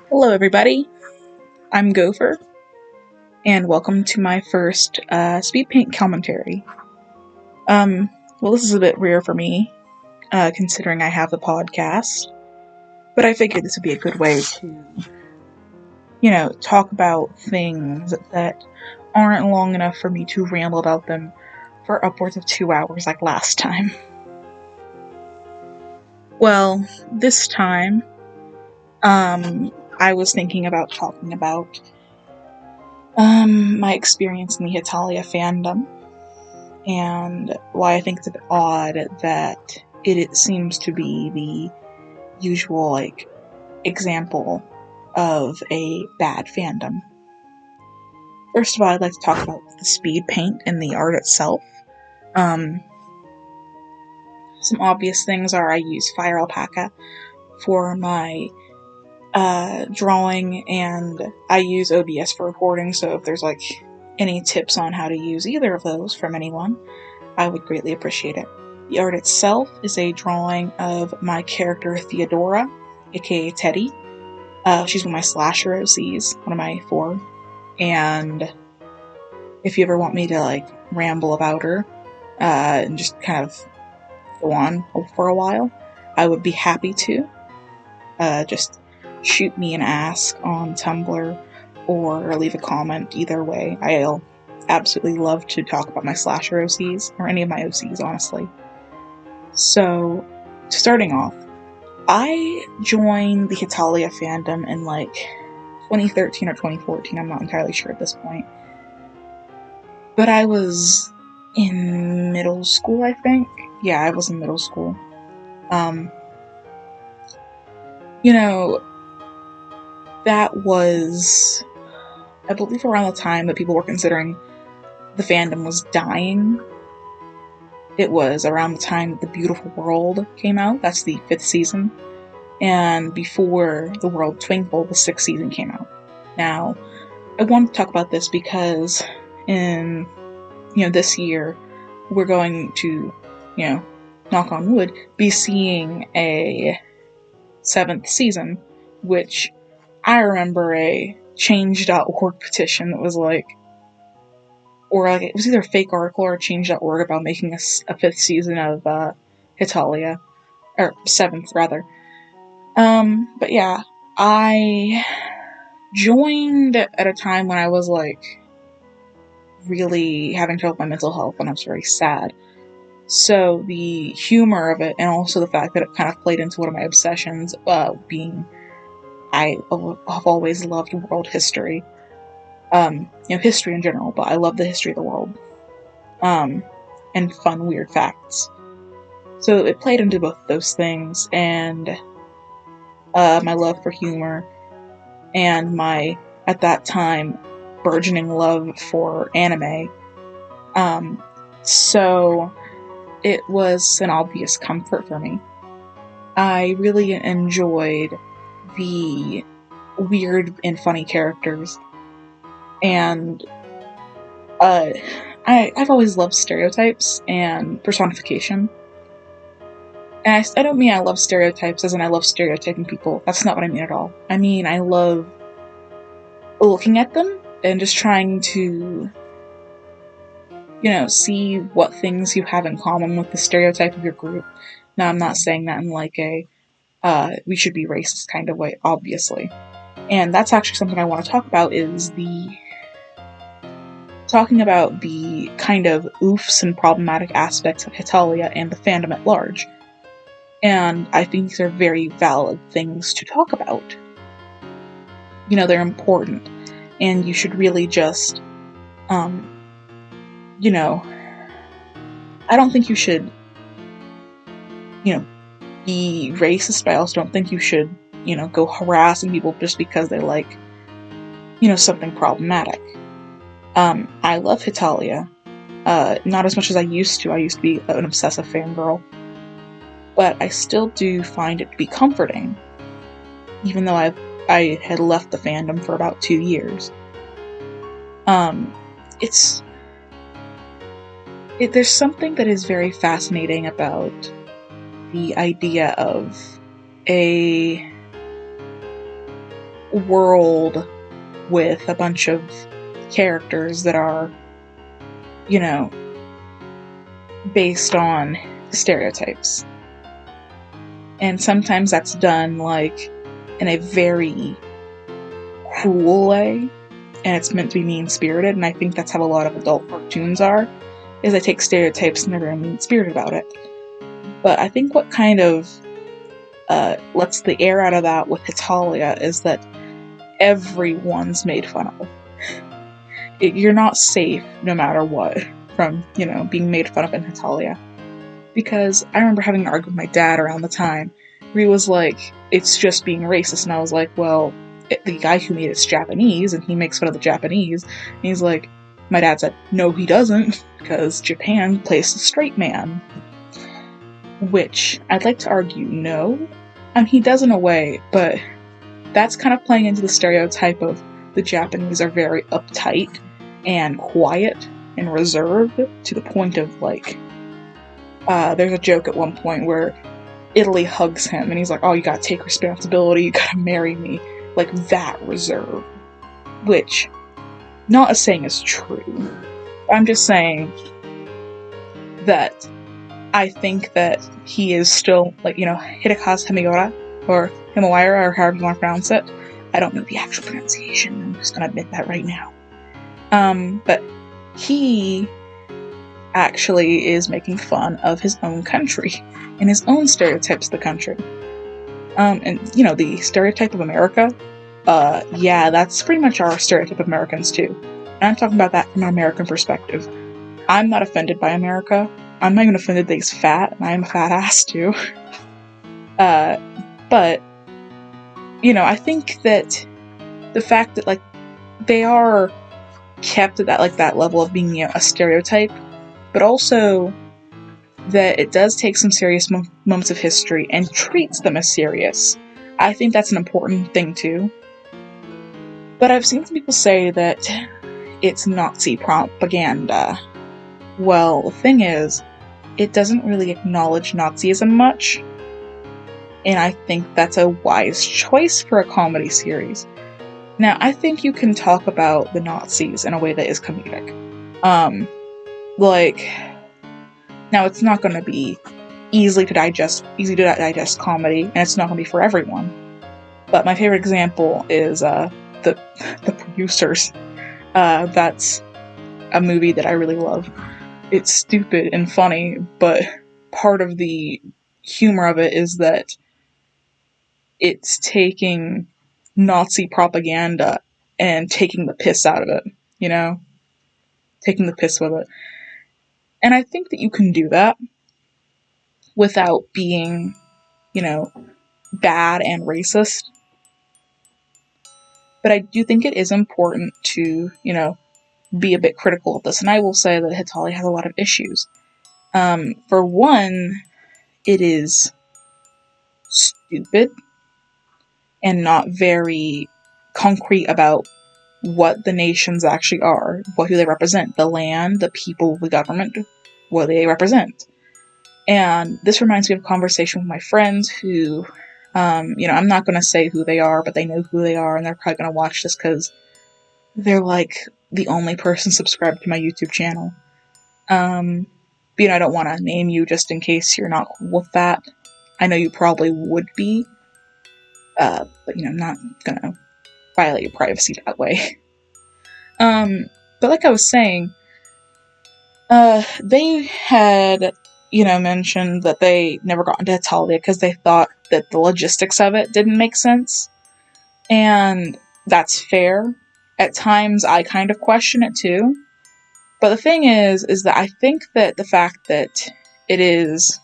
Hello everybody, I'm Gopher, and welcome to my first Speedpaint commentary. Well, this is a bit rare for me, considering I have the podcast, but I figured this would be a good way to, talk about things that aren't long enough for me to ramble about them for upwards of 2 hours like last time. Well, this time, I was thinking about talking about my experience in the Hetalia fandom, and why I think it's a bit odd that it seems to be the usual, example of a bad fandom. First of all, I'd like to talk about the speed paint and the art itself. Some obvious things are I use Fire Alpaca for my drawing, and I use OBS for recording, so if there's any tips on how to use either of those from anyone, I would greatly appreciate it. The art itself is a drawing of my character Theodora, aka Teddy. She's one of my slasher OCs, one of my 4. And if you ever want me to ramble about her and just kind of go on for a while, I would be happy to. Just shoot me an ask on Tumblr or leave a comment. Either way, I'll absolutely love to talk about my slasher OCs, or any of my OCs, honestly. So, starting off, I joined the Hetalia fandom in 2013 or 2014, I'm not entirely sure at this point. But I was in middle school, I think. Yeah, I was in middle school. That was, I believe, around the time that people were considering the fandom was dying. It was around the time that The Beautiful World came out. That's the 5th season. And before The World Twinkled, the 6th season came out. Now, I wanted to talk about this because in, this year, we're going to, knock on wood, be seeing a 7th season, which I remember a change.org petition that was it was either a fake article or change.org about making a 5th season of Hetalia, or 7th rather. But yeah, I joined at a time when I was really having trouble with my mental health, and I was very sad. So the humor of it, and also the fact that it kind of played into one of my obsessions, being I have always loved world history. History in general, but I love the history of the world. And fun, weird facts. So it played into both those things, and my love for humor, and my, at that time, burgeoning love for anime. So it was an obvious comfort for me. I really enjoyed the weird and funny characters, and I've always loved stereotypes and personification. And I don't mean I love stereotypes as in I love stereotyping people. That's not what I mean at all. I mean I love looking at them and just trying to, see what things you have in common with the stereotype of your group. Now, I'm not saying that in we should be racist kind of way, obviously. And that's actually something I want to talk about, is talking about the kind of oofs and problematic aspects of Hetalia and the fandom at large. And I think these are very valid things to talk about. They're important, and you should really just, I don't think you should, be racist, but I also don't think you should, go harassing people just because they like, something problematic. I love Hetalia. Not as much as I used to. I used to be an obsessive fangirl. But I still do find it to be comforting, even though I had left the fandom for about 2 years. There's something that is very fascinating about the idea of a world with a bunch of characters that are, you know, based on stereotypes. And sometimes that's done, like, in a very cruel way, and it's meant to be mean-spirited, and I think that's how a lot of adult cartoons are, is they take stereotypes and they're very mean-spirited about it. But I think what kind of lets the air out of that with Hetalia is that everyone's made fun of. You're not safe, no matter what, from, being made fun of in Hetalia. Because I remember having an argument with my dad around the time, where he was like, it's just being racist, and I was like, well, the guy who made it's Japanese, and he makes fun of the Japanese, and he's like, my dad said, no he doesn't, because Japan plays the straight man. Which, I'd like to argue, no. He does in a way, but that's kind of playing into the stereotype of the Japanese are very uptight and quiet and reserved, to the point of, like, there's a joke at one point where Italy hugs him, and he's like, oh, you gotta take responsibility, you gotta marry me. Like, that reserve. Which, not a saying is true. I'm just saying that I think that he is still, like, Hideka's Hemiora, or Himawira, or however you want to pronounce it. I don't know the actual pronunciation, I'm just gonna admit that right now. But he actually is making fun of his own country, and his own stereotypes of the country. And, the stereotype of America, yeah, that's pretty much our stereotype of Americans, too. And I'm talking about that from an American perspective. I'm not offended by America. I'm not even offended that he's fat, and I'm a fat ass, too. But, I think that the fact that, like, they are kept at that level of being, a stereotype, but also that it does take some serious moments of history and treats them as serious. I think that's an important thing, too. But I've seen some people say that it's Nazi propaganda. Well, the thing is, it doesn't really acknowledge Nazism much, and I think that's a wise choice for a comedy series. Now, I think you can talk about the Nazis in a way that is comedic. Now it's not going to be easy to digest comedy, and it's not going to be for everyone. But my favorite example is the Producers. That's a movie that I really love. It's stupid and funny, but part of the humor of it is that it's taking Nazi propaganda and taking the piss out of it, taking the piss with it. And I think that you can do that without being, bad and racist. But I do think it is important to, be a bit critical of this. And I will say that Hetalia has a lot of issues. For one, it is stupid and not very concrete about what the nations actually are, who they represent, the land, the people, the government, what they represent. And this reminds me of a conversation with my friends who, I'm not going to say who they are, but they know who they are, and they're probably going to watch this because they're, like, the only person subscribed to my YouTube channel. But, I don't want to name you just in case you're not cool with that. I know you probably would be, but, I'm not going to violate your privacy that way. But like I was saying, they had, mentioned that they never got into Hetalia because they thought that the logistics of it didn't make sense. And that's fair. At times, I kind of question it too. But the thing is that I think that the fact that it is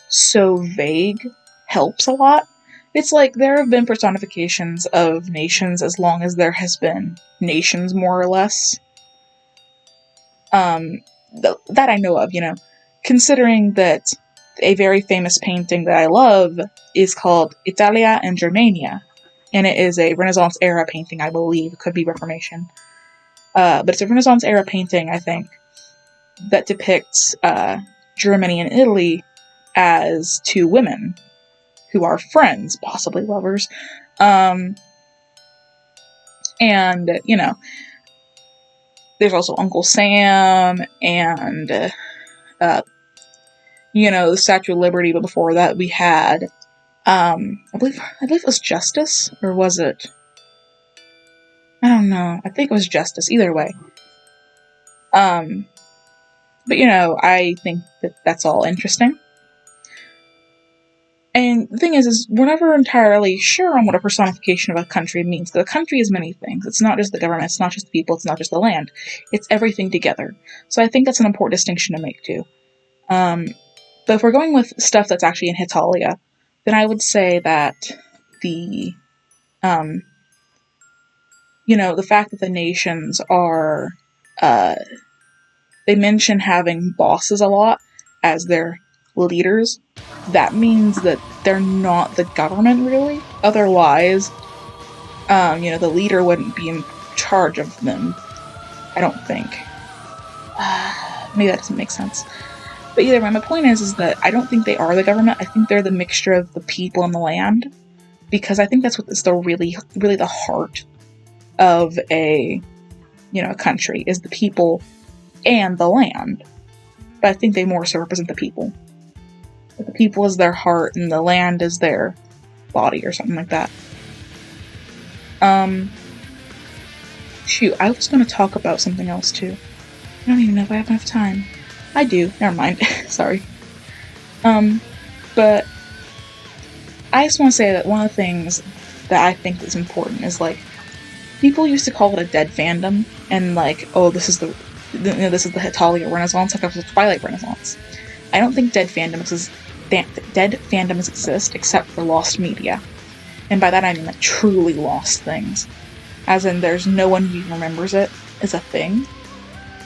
so vague helps a lot. It's like there have been personifications of nations as long as there has been nations, more or less. That I know of, considering that a very famous painting that I love is called Hetalia and Germania, and it is a Renaissance era painting, I believe. It could be Reformation. But it's a Renaissance era painting, I think, that depicts Germany and Italy as two women who are friends, possibly lovers, And, you know, there's also Uncle Sam and, you know, the Statue of Liberty, but before that we had, I believe it was Justice, or was it? I don't know. I think it was Justice, either way. But, you know, I think that that's all interesting. And the thing is we're never entirely sure on what a personification of a country means. The country is many things. It's not just the government, it's not just the people, it's not just the land. It's everything together. So I think that's an important distinction to make, too. But if we're going with stuff that's actually in Hetalia, then I would say that the, you know, the fact that the nations are, they mention having bosses a lot as their leaders, that means that they're not the government, really. Otherwise, you know, the leader wouldn't be in charge of them, I don't think. Maybe that doesn't make sense. But either way, my point is that I don't think they are the government. I think they're the mixture of the people and the land, because I think that's what is the really the heart of a, you know, a country, is the people and the land. But I think they more so represent the people. But the people is their heart and the land is their body, or something like that. Shoot, I was going to talk about something else too. I don't even know if I have enough time. I do. Never mind. Sorry. But I just want to say that one of the things that I think is important is, like, people used to call it a dead fandom, and like, oh, this is the Hetalia Renaissance, like it was the Twilight Renaissance. I don't think dead fandoms exist except for lost media. And by that I mean, like, truly lost things. As in, there's no one who remembers it as a thing.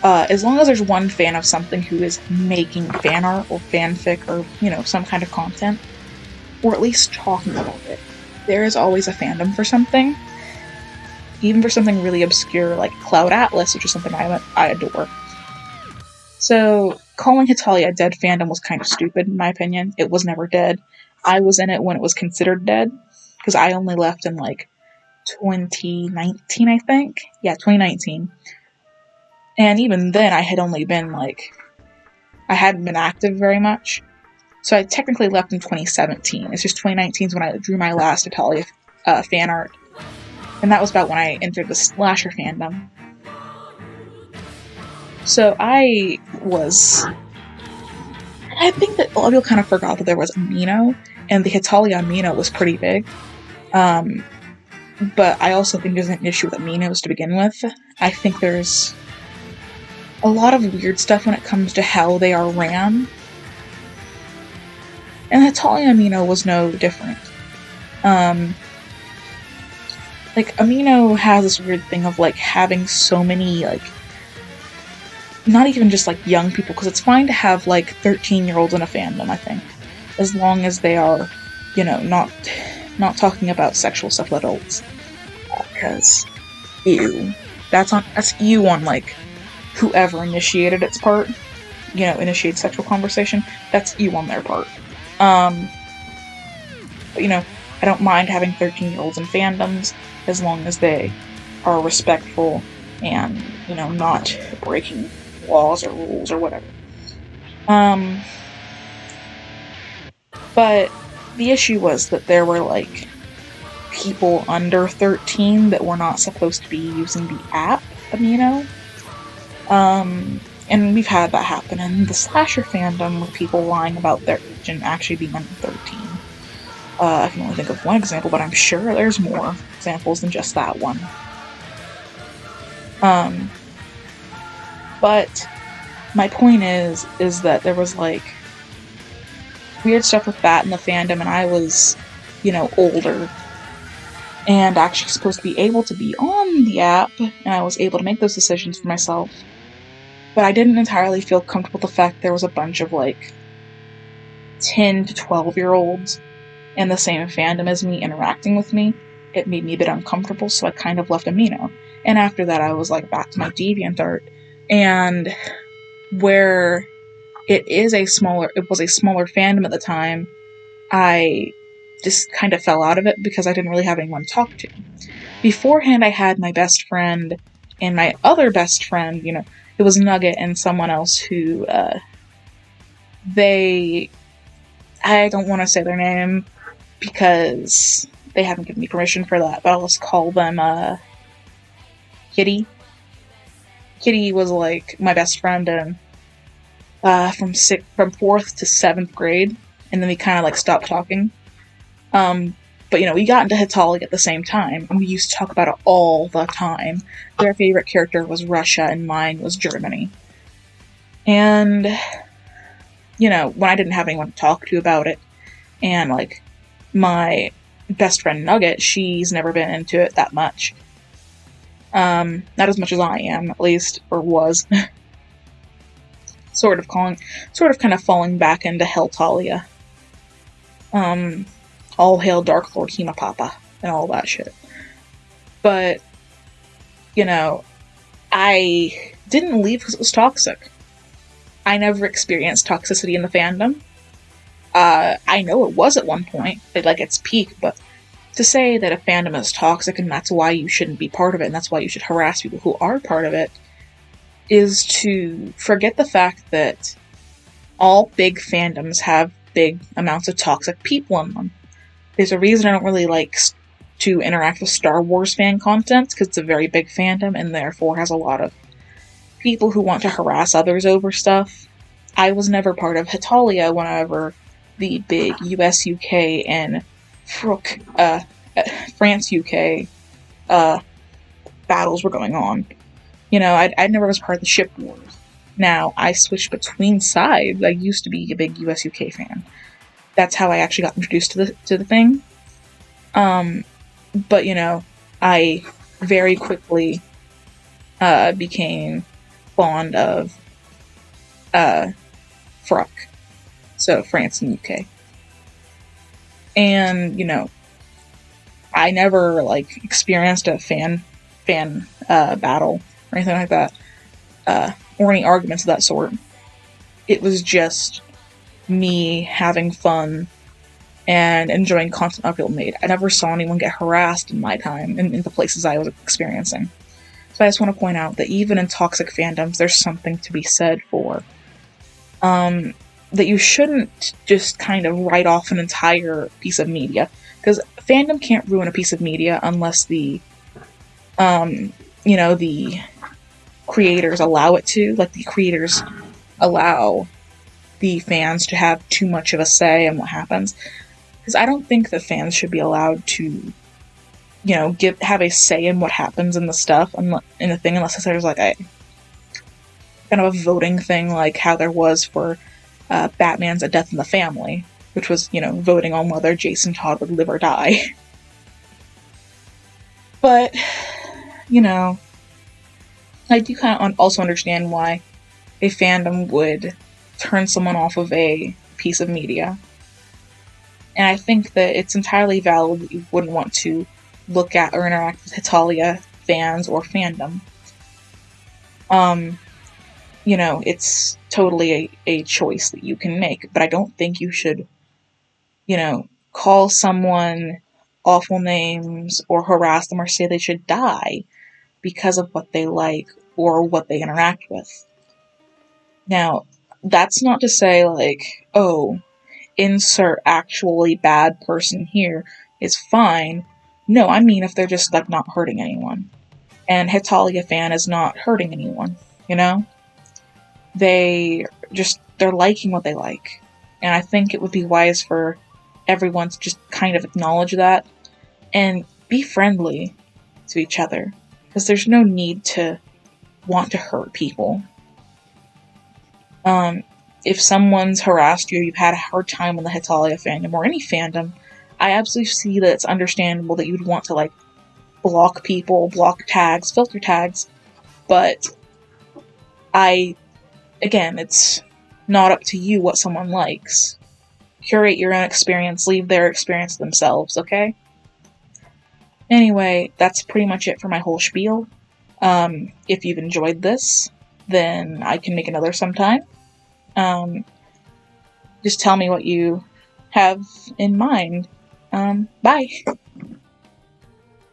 As long as there's one fan of something who is making fan art or fanfic or, you know, some kind of content, or at least talking about it, there is always a fandom for something. Even for something really obscure like Cloud Atlas, which is something I adore. So, calling Hetalia a dead fandom was kind of stupid, in my opinion. It was never dead. I was in it when it was considered dead, because I only left in, like, 2019, I think? Yeah, 2019. And even then, I had only been, like, I hadn't been active very much. So I technically left in 2017. It's just 2019 is when I drew my last Hetalia fan art. And that was about when I entered the slasher fandom. So I think that a lot of people kind of forgot that there was Amino, and the Hetalia Amino was pretty big. But I also think there's an issue with Aminos to begin with. I think there's a lot of weird stuff when it comes to how they are ran. And Hetalia Amino was no different. Like, Amino has this weird thing of, like, having so many, like, not even just, like, young people, because it's fine to have, like, 13-year-olds in a fandom, I think. As long as they are, you know, not talking about sexual stuff with adults. Because, ew. That's ew on, like, whoever initiated its part. You know, initiate sexual conversation. That's ew on their part. But, you know, I don't mind having 13-year-olds in fandoms, as long as they are respectful and, you know, not breaking laws or rules or whatever. But the issue was that there were, like, people under 13 that were not supposed to be using the app Amino. And we've had that happen in the slasher fandom with people lying about their age and actually being under 13. I can only think of one example, but I'm sure there's more examples than just that one. But my point is that there was, like, weird stuff with that in the fandom, and I was, you know, older, and actually supposed to be able to be on the app, and I was able to make those decisions for myself. But I didn't entirely feel comfortable with the fact there was a bunch of, like, 10 to 12-year-olds in the same fandom as me interacting with me. It made me a bit uncomfortable, so I kind of left Amino. And after that, I was, like, back to my DeviantArt. And where it was a smaller fandom at the time, I just kind of fell out of it because I didn't really have anyone to talk to. beforehand I had my best friend and my other best friend, you know, it was Nugget and someone else who, I don't want to say their name because they haven't given me permission for that, but I'll just call them, Kitty. Kitty was, like, my best friend, and, from 4th to 7th grade, and then we kind of, like, stopped talking. But, you know, we got into Hetalia at the same time, and we used to talk about it all the time. Their favorite character was Russia, and mine was Germany. And, you know, when I didn't have anyone to talk to about it, and, like, my best friend Nugget, she's never been into it that much. Not as much as I am, at least, or was. sort of kind of falling back into Hetalia. All hail Dark Lord Hemapapa and all that shit. But, you know, I didn't leave because it was toxic. I never experienced toxicity in the fandom. I know it was at one point, at like its peak, but to say that a fandom is toxic and that's why you shouldn't be part of it and that's why you should harass people who are part of it is to forget the fact that all big fandoms have big amounts of toxic people in them. There's a reason I don't really like to interact with Star Wars fan content, because it's a very big fandom and therefore has a lot of people who want to harass others over stuff. I was never part of Hetalia whenever the big US, UK, and France, UK battles were going on. You know, I never was part of the ship wars. Now, I switched between sides. I used to be a big US, UK fan. That's how I actually got introduced to the thing. But, you know, I very quickly became fond of FRUC. So, France and UK. And, you know, I never, like, experienced a fan battle or anything like that. Or any arguments of that sort. It was just me having fun and enjoying content other people made. I never saw anyone get harassed in my time in the places I was experiencing. So I just want to point out that even in toxic fandoms, there's something to be said for that you shouldn't just kind of write off an entire piece of media, because fandom can't ruin a piece of media unless the you know, the creators allow it to. Like, the creators allow the fans to have too much of a say in what happens. Because I don't think that fans should be allowed to, you know, have a say in what happens in the stuff, in the thing, unless there's like a kind of a voting thing, like how there was for Batman's A Death in the Family, which was, you know, voting on whether Jason Todd would live or die. But, you know, I do kind of also understand why a fandom would turn someone off of a piece of media. And I think that it's entirely valid that you wouldn't want to look at or interact with Hetalia fans or fandom. You know, it's totally a choice that you can make, but I don't think you should, you know, call someone awful names or harass them or say they should die because of what they like or what they interact with. Now, that's not to say, like, oh, insert actually bad person here is fine. No, I mean if they're just, like, not hurting anyone. And Hetalia fan is not hurting anyone, you know? They're liking what they like. And I think it would be wise for everyone to just kind of acknowledge that and be friendly to each other. Because there's no need to want to hurt people. If someone's harassed you, you've had a hard time in the Hetalia fandom, or any fandom, I absolutely see that it's understandable that you'd want to, like, block people, block tags, filter tags, but again, it's not up to you what someone likes. Curate your own experience, leave their experience to themselves, okay? Anyway, that's pretty much it for my whole spiel. If you've enjoyed this, then I can make another sometime. Just tell me what you have in mind. Bye!